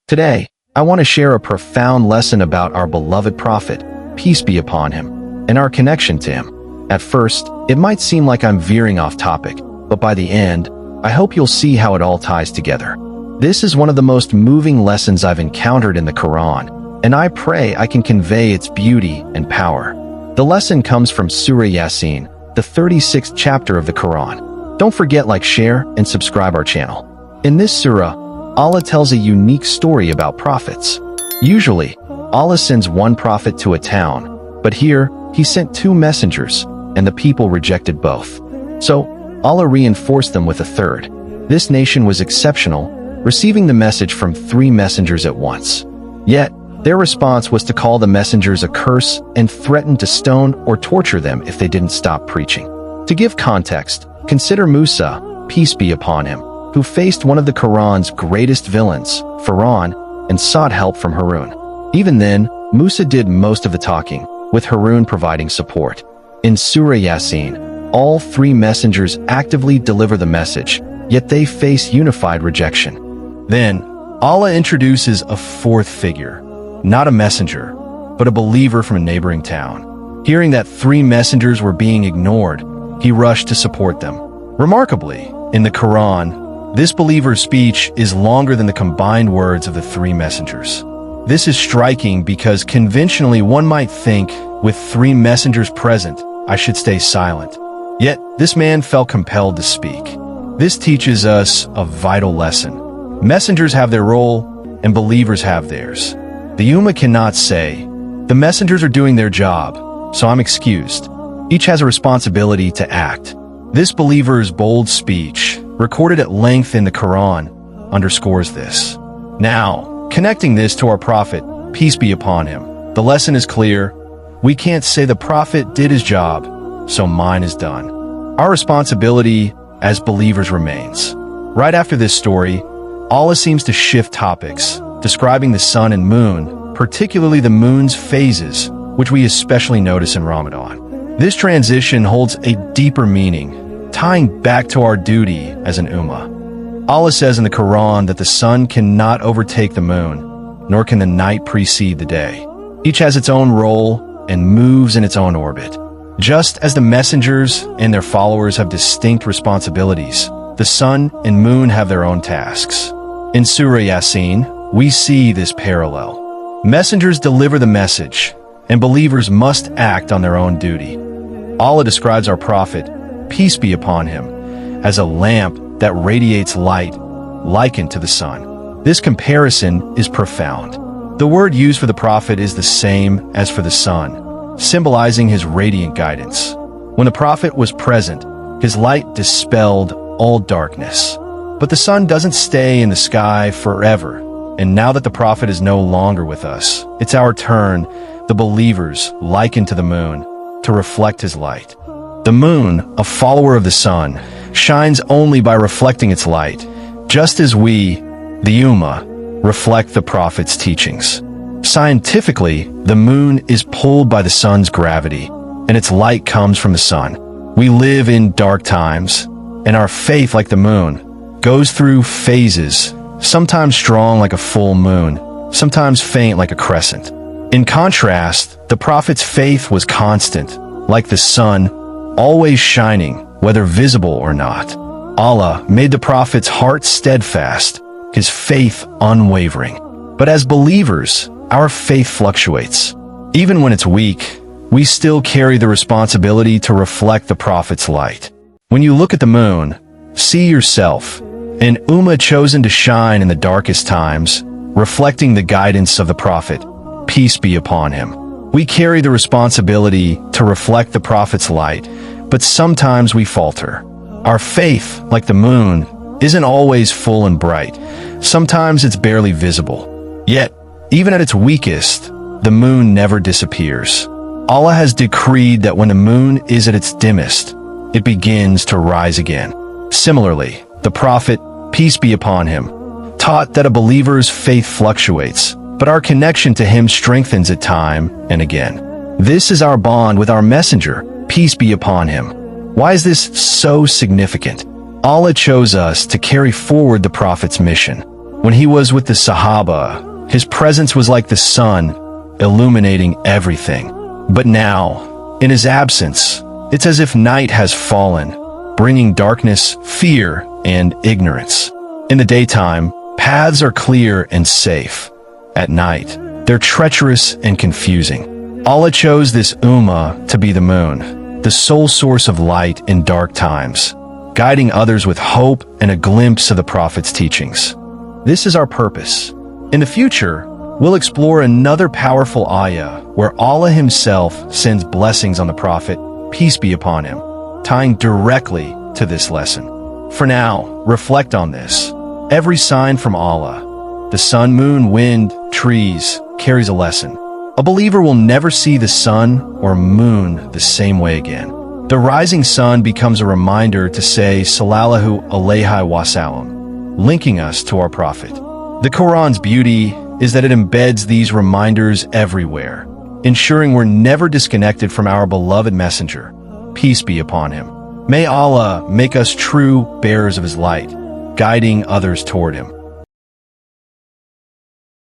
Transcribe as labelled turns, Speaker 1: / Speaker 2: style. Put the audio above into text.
Speaker 1: Today, I want to share a profound lesson about our beloved Prophet, peace be upon him, and our connection to him. At first, it might seem like I'm veering off topic, but by the end, I hope you'll see how it all ties together. This is one of the most moving lessons I've encountered in the Quran, and I pray I can convey its beauty and power. The lesson comes from Surah Yasin, the 36th chapter of the Quran. Don't forget like, share, and subscribe our channel. In this surah, Allah tells a unique story about prophets. Usually, Allah sends one prophet to a town, but here, he sent two messengers, and the people rejected both. So, Allah reinforced them with a third. This nation was exceptional, receiving the message from three messengers at once. Yet, their response was to call the messengers a curse and threaten to stone or torture them if they didn't stop preaching. To give context, consider Musa, peace be upon him, who faced one of the Quran's greatest villains, Pharaoh, and sought help from Harun. Even then, Musa did most of the talking, with Harun providing support. In Surah Yasin, all three messengers actively deliver the message, yet they face unified rejection. Then, Allah introduces a fourth figure, not a messenger, but a believer from a neighboring town. Hearing that three messengers were being ignored, he rushed to support them. Remarkably, in the Quran, this believer's speech is longer than the combined words of the three messengers. This is striking because conventionally one might think, with three messengers present, I should stay silent. Yet, this man felt compelled to speak. This teaches us a vital lesson. Messengers have their role, and believers have theirs. The ummah cannot say, the messengers are doing their job, so I'm excused. Each has a responsibility to act. This believer's bold speech, recorded at length in the Quran, underscores this. Now, connecting this to our Prophet, peace be upon him, the lesson is clear. We can't say the Prophet did his job, so mine is done. Our responsibility as believers remains. Right after this story, Allah seems to shift topics, describing the sun and moon, particularly the moon's phases, which we especially notice in Ramadan. This transition holds a deeper meaning, tying back to our duty as an ummah. Allah says in the Quran that the sun cannot overtake the moon, nor can the night precede the day. Each has its own role and moves in its own orbit. Just as the messengers and their followers have distinct responsibilities, the sun and moon have their own tasks. In Surah Yasin, we see this parallel. Messengers deliver the message, and believers must act on their own duty. Allah describes our Prophet, peace be upon him, as a lamp that radiates light, likened to the sun. This comparison is profound. The word used for the Prophet is the same as for the sun, symbolizing his radiant guidance. When the Prophet was present, his light dispelled all darkness. But the sun doesn't stay in the sky forever, and now that the Prophet is no longer with us, it's our turn, the believers, likened to the moon, to reflect his light. The moon, a follower of the sun, shines only by reflecting its light, just as we, the ummah, reflect the Prophet's teachings. Scientifically, the moon is pulled by the sun's gravity, and its light comes from the sun. We live in dark times, and our faith, like the moon, goes through phases, sometimes strong like a full moon, sometimes faint like a crescent. In contrast, the Prophet's faith was constant, like the sun, always shining, whether visible or not. Allah made the Prophet's heart steadfast, his faith unwavering. But as believers, our faith fluctuates. Even when it's weak, we still carry the responsibility to reflect the Prophet's light. When you look at the moon, see yourself, an ummah chosen to shine in the darkest times, reflecting the guidance of the Prophet, peace be upon him. We carry the responsibility to reflect the Prophet's light, but sometimes we falter. Our faith, like the moon, isn't always full and bright. Sometimes it's barely visible. Yet, even at its weakest, the moon never disappears. Allah has decreed that when the moon is at its dimmest, it begins to rise again. Similarly, the Prophet, peace be upon him, taught that a believer's faith fluctuates, but our connection to him strengthens at time and again. This is our bond with our messenger, peace be upon him. Why is this so significant? Allah chose us to carry forward the Prophet's mission. When he was with the Sahaba, his presence was like the sun, illuminating everything. But now, in his absence, it's as if night has fallen, bringing darkness, fear, and ignorance. In the daytime, paths are clear and safe. At night, they're treacherous and confusing. Allah chose this ummah to be the moon, the sole source of light in dark times, guiding others with hope and a glimpse of the Prophet's teachings. This is our purpose. In the future, we'll explore another powerful ayah where Allah himself sends blessings on the Prophet, peace be upon him, tying directly to this lesson. For now, reflect on this. Every sign from Allah, the sun, moon, wind, trees, carries a lesson. A believer will never see the sun or moon the same way again. The rising sun becomes a reminder to say Sallallahu Alaihi Wasallam, linking us to our Prophet. The Quran's beauty is that it embeds these reminders everywhere, ensuring we're never disconnected from our beloved messenger, peace be upon him. May Allah make us true bearers of his light, guiding others toward him.